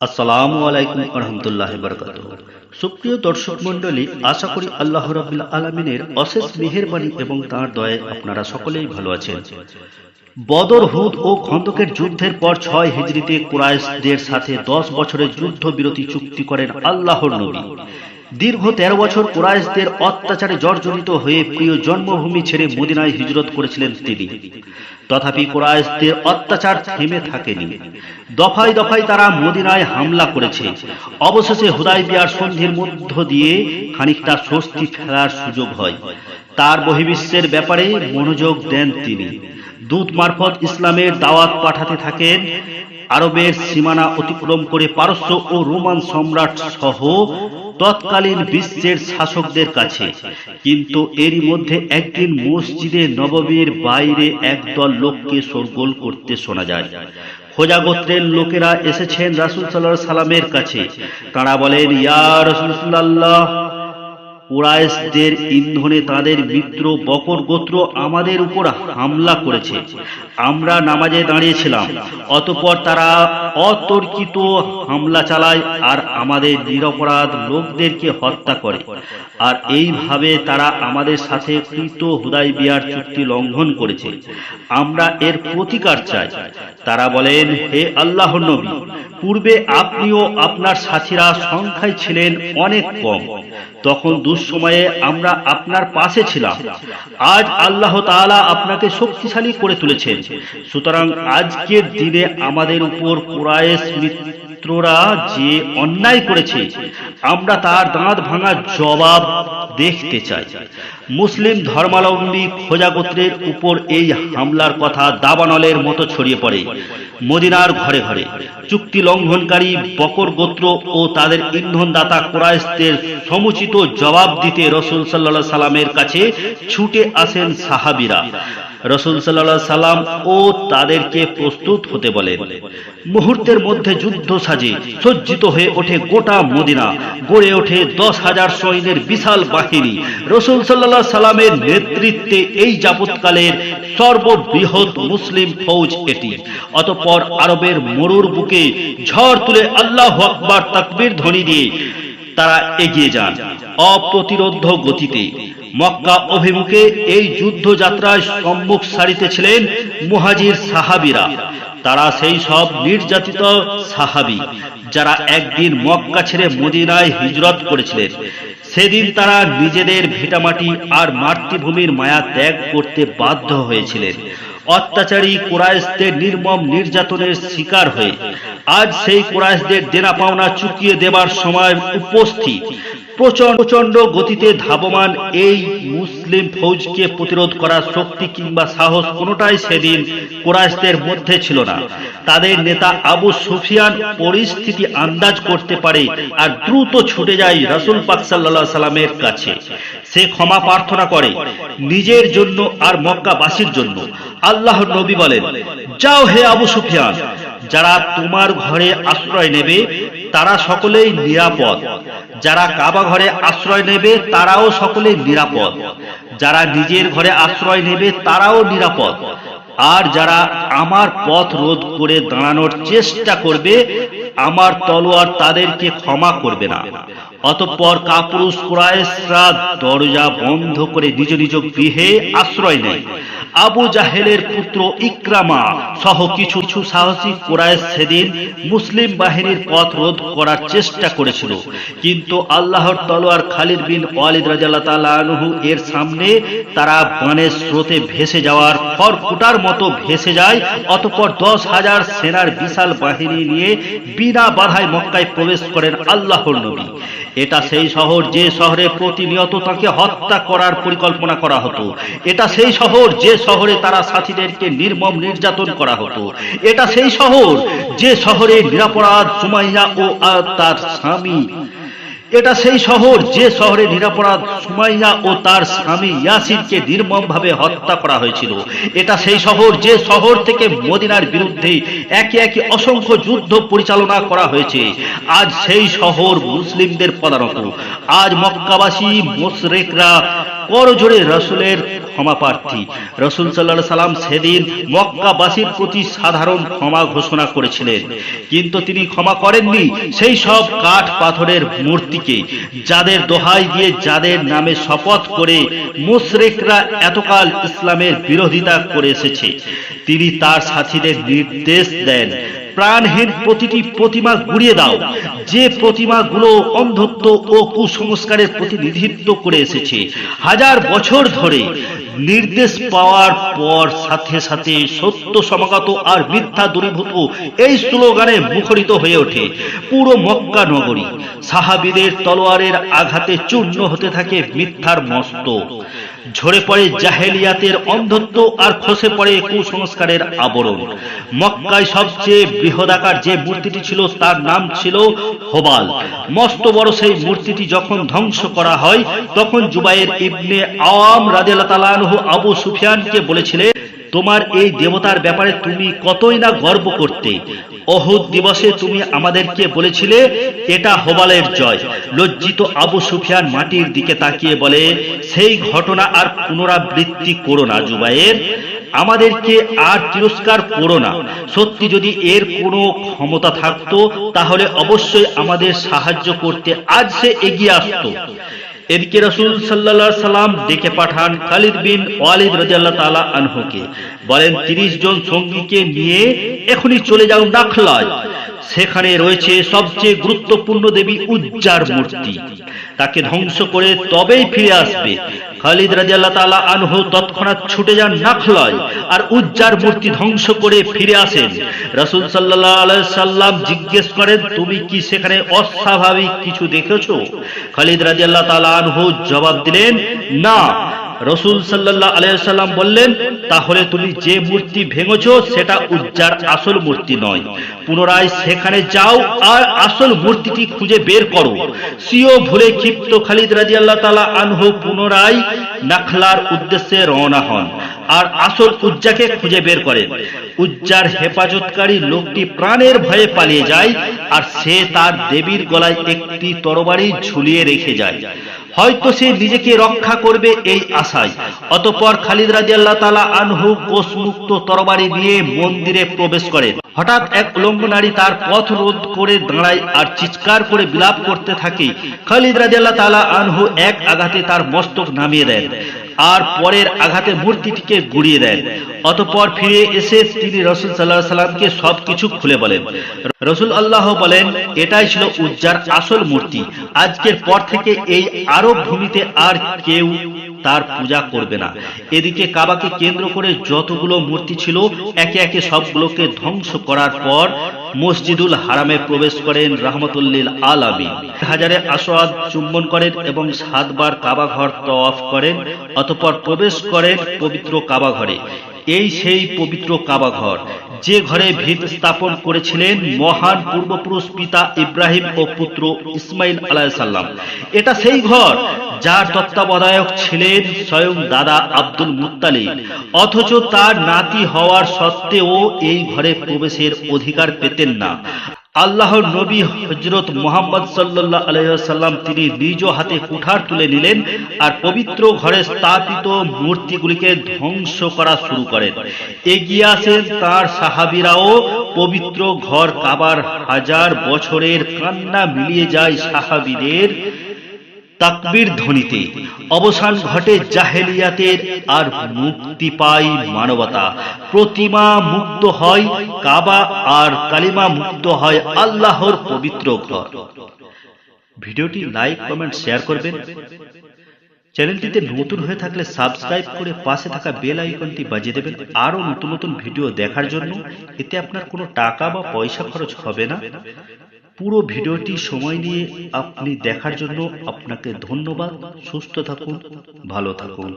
আসসালামু আলাইকুম রহমতুল্লাহি বারাকাতুহু। সুপ্রিয় দর্শক মণ্ডলী, আশা করি আল্লাহ রাব্বুল আলামিনের অশেষ মেহেরবানি এবং তাঁর দয়ায় আপনারা সকলেই ভালো আছেন। বদর, হুদ ও খন্দকের যুদ্ধের পর 6 হিজরিতে কুরাইশদের সাথে 10 বছরের যুদ্ধবিরতি চুক্তি করেন আল্লাহর নবী। দীর্ঘ 13 বছর কুরাইশদের অত্যাচারে জর্জরিত হয়ে প্রিয় জন্মভূমি ছেড়ে মদিনায় হিজরত করেছিলেন তিনি। তথাপি কুরাইশদের অত্যাচার থেমে থাকেনি। দফায় দফায় তারা মদিনায় হামলা করেছে। অবশেষে হুদায়বিয়ার সন্ধির মধ্য দিয়ে খানিকটা স্বস্তি ফেরার সুযোগ হয়। তার বহির্বিশ্বের ব্যাপারে মনোযোগ দেন তিনি। দূত মারফত ইসলামের দাওয়াত পাঠাতে থাকেন আরবের সীমানা অতিক্রম করে পারস্য ও রোমান সম্রাট সহ তৎকালীন বিশ্বের শাসকদের কাছে। কিন্তু এরই মধ্যে একদিন মসজিদে নববীর বাইরে একদল লোককে শোরগোল করতে শোনা যায়। খোজা গোত্রের লোকেরা এসেছেন রাসূল সাল্লাল্লাহু আলাইহি সাল্লামের কাছে। তারা বলেন, ইয়া রাসূলুল্লাহ, কুরাইশদের ইন্ধনে তাদের মিত্র বকর গোত্র আমাদের উপর হামলা করেছে। আমরা নামাজে দাঁড়িয়েছিলাম, অতঃপর তারা অতর্কিত হামলা চালায় আর আমাদের নিরপরাধ লোকদেরকে হত্যা করে। আর এইভাবে তারা আমাদের সাথে কৃত হুদায়বিয়ার চুক্তি লঙ্ঘন করেছে। আমরা এর প্রতিকার চাই। তারা বলেন, হে আল্লাহর নবী, পূর্বে আপনিও আপনার সাথীরা সংখ্যায় ছিলেন অনেক কম। তখন দুঃসময়ে আমরা আপনার পাশে ছিলাম। আজ আল্লাহ তাআলা আপনাকে শক্তিশালী করে তুলেছেন। সুতরাং আজকের দিনে আমাদের উপর কুরাইশ মিত্ররা যে অন্যায় করেছে, আমরা তার দাঁত ভাঙা জবাব দেখতে চাই। মুসলিম ধর্মাবলম্বী খোজা গোত্রের উপর এই হামলার কথা দাবানলের মতো ছড়িয়ে পড়ে মদিনার ঘরে ঘরে। চুক্তি লঙ্ঘনকারী বকর গোত্র ও তাদের ইন্ধনদাতা কুরাইশদের সমুচিত জবাব দিতে রাসূল সাল্লাল্লাহু আলাইহি সাল্লামের কাছে ছুটে আসেন সাহাবীরা। রাসূল সাল্লাল্লাহু আলাইহি সাল্লাম ও তাদেরকে প্রস্তুত হতে বলেন। মুহূর্তের মধ্যে যুদ্ধ সাজে সজ্জিত হয়ে ওঠে গোটা মদিনা। গড়ে ওঠে 10,000 সৈন্যের বিশাল বাহিনী। রাসূল সাল্লাল্লাহু আলাইহি সাল্লামের নেতৃত্বে এই যাবৎকালের সর্ববৃহৎ মুসলিম ফৌজ এটি। অতঃপর আরবের মরুর বুকে ঝড় তুলে আল্লাহু আকবার তাকবীর ধ্বনি দিয়ে তারা এগিয়ে যান অপ্রতিরোধ্য গতিতে। মক্কা অভিমুখে এই যুদ্ধযাত্রায় সম্মুখ সারিতে ছিলেন মুহাজির সাহাবীরা। তারা সেই সব নির্যাতিত সাহাবী যারা একদিন মক্কা ছেড়ে মদিনায় হিজরত করেছিলেন। সেদিন তারা নিজেদের ভিটামাটি আর মাতৃভূমির মায়া ত্যাগ করতে বাধ্য হয়েছিলেন অত্যাচারী কুরাইশদের নির্মম নির্যাতনের শিকার হয়ে। আজ সেই কুরাইশদের দেনা পাওনা চুকিয়ে দেবার সময় উপস্থিত। প্রচন্ড গতিতে ধাবমান এই মুসলিম ফৌজকে প্রতিরোধ করার শক্তি কিংবা সাহস কোনোটাই সেদিন কুরাইশদের মধ্যে ছিল না। তাদের নেতা আবু সুফিয়ান পরিস্থিতি আন্দাজ করতে পারে আর দ্রুত ছুটে যায় রাসূল পাক সাল্লাল্লাহু আলাইহি সাল্লামের কাছে। সে ক্ষমা প্রার্থনা করে নিজের জন্য আর মক্কাবাসীর জন্য। আল্লাহর নবী বলেন, যাও হে আবু সুফিয়ান, যারা তোমার ঘরে আশ্রয় নেবে তারা সকলেই নিরাপদ। যারা কাবা ঘরে আশ্রয় নেবে তারাও সকলেই নিরাপদ। যারা নিজের ঘরে আশ্রয় নেবে তারাও নিরাপদ। আর যারা আমার পথ রোধ করে দাঁড়ানোর চেষ্টা করবে, আমার তলোয়ার তাদেরকে ক্ষমা করবে না। অতঃপর কাপুরুষ কুরাইশরা দরজা বন্ধ করে নিজ নিজ গৃহে আশ্রয় নেয়। আবু জাহেলের পুত্র ইকরামা সহ কিছু সাহসী কুরাইশ সেদিন মুসলিম বাহিনীর পথ রোধ করার চেষ্টা করেছিল, কিন্তু আল্লাহর তলোয়ার খালিদ বিন ওয়ালিদ রাদিয়াল্লাহু তাআলা আনহু এর সামনে তারা বানের স্রোতে ভেসে যাওয়ার খড়কুটার মতো ভেসে যায়। অতঃপর 10,000 সেনার বিশাল বাহিনী নিয়ে বিনা বাধায় মক্কায় প্রবেশ করেন আল্লাহর নবী। এটা সেই শহর যে শহরে প্রতিনিয়ত তাকে হত্যা করার পরিকল্পনা করা হতো। এটা সেই শহর যে শহরে তারা সাথীদেরকে নির্মম নির্যাতন করা হতো। এটা সেই শহর যে শহরে নিরপরাধ সুমাইয়া ও তার স্বামী এটা সেই শহর যে শহরে নিরপরাধ সুমাইয়া ও তার স্বামী ইয়াসিরকে নির্মমভাবে হত্যা করা হয়েছিল। এটা সেই শহর যে শহর থেকে মদিনার বিরুদ্ধে একে একে অসংখ্য যুদ্ধ পরিচালনা করা হয়েছে। আজ সেই শহর মুসলিমদের পদানত। আজ মক্কাবাসী মুশরিকরা করজোড়ে রসুলের ক্ষমা প্রার্থী। রসুল সাল্লাল্লাহু আলাইহি সাল্লাম সেদিন মক্কাবাসীর প্রতি সাধারণ ক্ষমা ঘোষণা করেছিলেন, কিন্তু তিনি ক্ষমা করেননি সেই সব কাঠ পাথরের মূর্তিকে, যাদের দোহাই দিয়ে, যাদের নামে শপথ করে মুশরিকরা এতকাল ইসলামের বিরোধিতা করে এসেছে। তিনি তার সাথীদের নির্দেশ দেন, প্রাণহীন প্রতিটি প্রতিমা গুড়িয়ে দাও, যে প্রতিমাগুলো অন্ধত্ব ও কুসংস্কারের প্রতিনিধিত্ব করে এসেছে। হাজার বছর ধরে নির্দেশ পাওয়ার পর সাথে সাথে সত্য সমাগত আর মিথ্যা দূরীভূত এই স্লোগানে মুখরিত হয়ে ওঠে পুরো মক্কা নগরী। সাহাবীদের তলোয়ারের আঘাতে চূর্ণ হতে থাকে মিথ্যার মস্তক, ঝরে পড়ে জাহেলিয়াতের অন্ধত্ব আর খসে পড়ে কুসংস্কারের আবরণ। মক্কায় সবচেয়ে বৃহদাকার যে মূর্তিটি ছিল তার নাম ছিল হোবাল। মস্ত বড় সেই মূর্তিটি যখন ধ্বংস করা হয়, তখন জুবাইর ইবনে আওয়াম রাদিয়াল্লাহু তাআলা আনহু আবু সুফিয়ানকে বলেছিলেন, তোমার এই দেবতার ব্যাপারে তুমি কতই না গর্ব করতে। উহুদ দিবসে তুমি আমাদেরকে বলেছিলে এটা হোবালের জয়। লজ্জিত আবু সুফিয়ান মাটির দিকে তাকিয়ে বলে, সেই ঘটনা আর পুনরাবৃত্তি করো না জুবাইর, আমাদেরকে আর তিরস্কার করো না। সত্যি যদি এর কোনো ক্ষমতা থাকতো তাহলে অবশ্যই আমাদের সাহায্য করতে আজ সে এগিয়ে আসতো। এদিকে রাসূল সাল্লাল্লাহু আলাইহি সাল্লাম ডেকে পাঠান খালিদ বিন ওয়ালিদ রাদিয়াল্লাহু তাআলা আনহুকে, বলেন 30 জন সঙ্গীকে নিয়ে এখনই চলে যাও নাখলায়। সেখানে রয়েছে সবচেয়ে গুরুত্বপূর্ণ দেবী উজ্জার মূর্তি, তাকে ধ্বংস করে তবেই ফিরে আসবে। খালিদ রাদিয়াল্লাহু তাআলা আনহু তৎক্ষণাৎ ছুটে যান নাখলায় আর উজ্জার মূর্তি ধ্বংস করে ফিরে আসেন। রাসূল সাল্লাল্লাহু আলাইহি সাল্লাম জিজ্ঞেস করেন, তুমি কি সেখানে অস্বাভাবিক কিছু দেখেছো? খালিদ রাদিয়াল্লাহু তাআলা আনহু জবাব দিলেন, না। রাসূল সাল্লাল্লাহু আলাইহি সাল্লাম বললেন, তাহলে তুমি যে মূর্তি ভেঙেছো সেটা উজ্জার আসল মূর্তি নয়। পুনরায় সেখানে যাও আর আসল মূর্তিটি খুঁজে বের করো। সিও ভুলে ক্ষিপ্ত খালিদ রাদিয়াল্লাহু তাআলা আনহু পুনরায় নাখলার উদ্দেশ্যে রওনা হন আর আসল উজ্জাকে খুঁজে বের করেন। উজ্জার হেফাজতকারী লোকটি প্রাণের ভয়ে পালিয়ে যায় আর সে তার দেবীর গলায় একটি তরবারি ঝুলিয়ে রেখে যায়, হয়তো সে নিজেকে রক্ষা করবে এই আশায়। অতঃপর খালিদ রাদিয়াল্লাহু তাআলা আনহু কোষমুক্ত তরবারি নিয়ে মন্দিরে প্রবেশ করেন। হঠাৎ এক উলঙ্গ নারী তার পথ রোধ করে দাঁড়ায় আর চিৎকার করে বিলাপ করতে থাকে। খালিদ রাদিয়াল্লাহু তাআলা আনহু এক আঘাতে তার মস্তক নামিয়ে দেন আর পরের আঘাতে মূর্তিটিকে গুড়িয়ে দেন। অতঃপর ফিরে এসে তিনি রাসূল সাল্লাল্লাহু আলাইহি সাল্লামকে সবকিছু খুলে বলেন। রাসূল আল্লাহ বলেন, এটাই ছিল উজ্জার আসল মূর্তি। আজকের পর থেকে এই আরব ভূমিতে আর কেউ তার পূজা করবে না। এদিকে কাবাকে কেন্দ্র করে যতগুলো মূর্তি ছিল একে একে সবগুলোকে ধ্বংস করার পর মসজিদুল হারামে প্রবেশ করেন রাহমাতুল লিল আলামিন। হাজারে আসওয়াদ চুম্বন করেন এবং 7 বার কাবা ঘর তওয়াফ করেন। অতঃপর প্রবেশ করেন পবিত্র কাবা ঘরে। এই সেই পবিত্র কাবা ঘর যে ঘরে ভিত স্থাপন করেছিলেন মহান পূর্বপুরুষ পিতা ইব্রাহিম ও পুত্র ইসমাইল আলাইহিস সালাম। এটা সেই ঘর যার তত্ত্বাবধায়ক ছিলেন স্বয়ং দাদা আব্দুল মুত্তালিব, অথচ তার নাতি হওয়ার সত্ত্বেও এই ঘরে প্রবেশের অধিকার পেতেন না। আল্লাহর নবী হযরত মুহাম্মদ সাল্লাল্লাহু আলাইহি ওয়াসাল্লাম তিনি নিজ হাতে কুঠার তুলে নিলেন আর পবিত্র ঘরে স্থাপিত মূর্তিগুলিকে ধ্বংস করা শুরু করেন। এগিয়ে আসেন তার সাহাবীরাও। পবিত্র ঘর কাবার হাজার বছরের কান্না মিলিয়ে যায় সাহাবীদের তাকবীর ধ্বনিতে। অবসান ঘটে জাহেলিয়াতের আর মুক্তি পায় মানবতা। প্রতিমা মুক্ত হয় কাবা আর কালিমা মুক্ত হয় আল্লাহর পবিত্র ঘর। ভিডিওটি লাইক, কমেন্ট, শেয়ার করবেন। চ্যানেলটিতে নতুন হয়ে থাকলে সাবস্ক্রাইব করে পাশে থাকা বেল আইকনটি বাজিয়ে দেবেন আরো নতুন নতুন ভিডিও দেখার জন্য। এতে আপনার কোনো টাকা বা পয়সা খরচ হবে না। পুরো ভিডিওটি সময় নিয়ে আপনি দেখার জন্য আপনাকে ধন্যবাদ। সুস্থ থাকুন, ভালো থাকুন।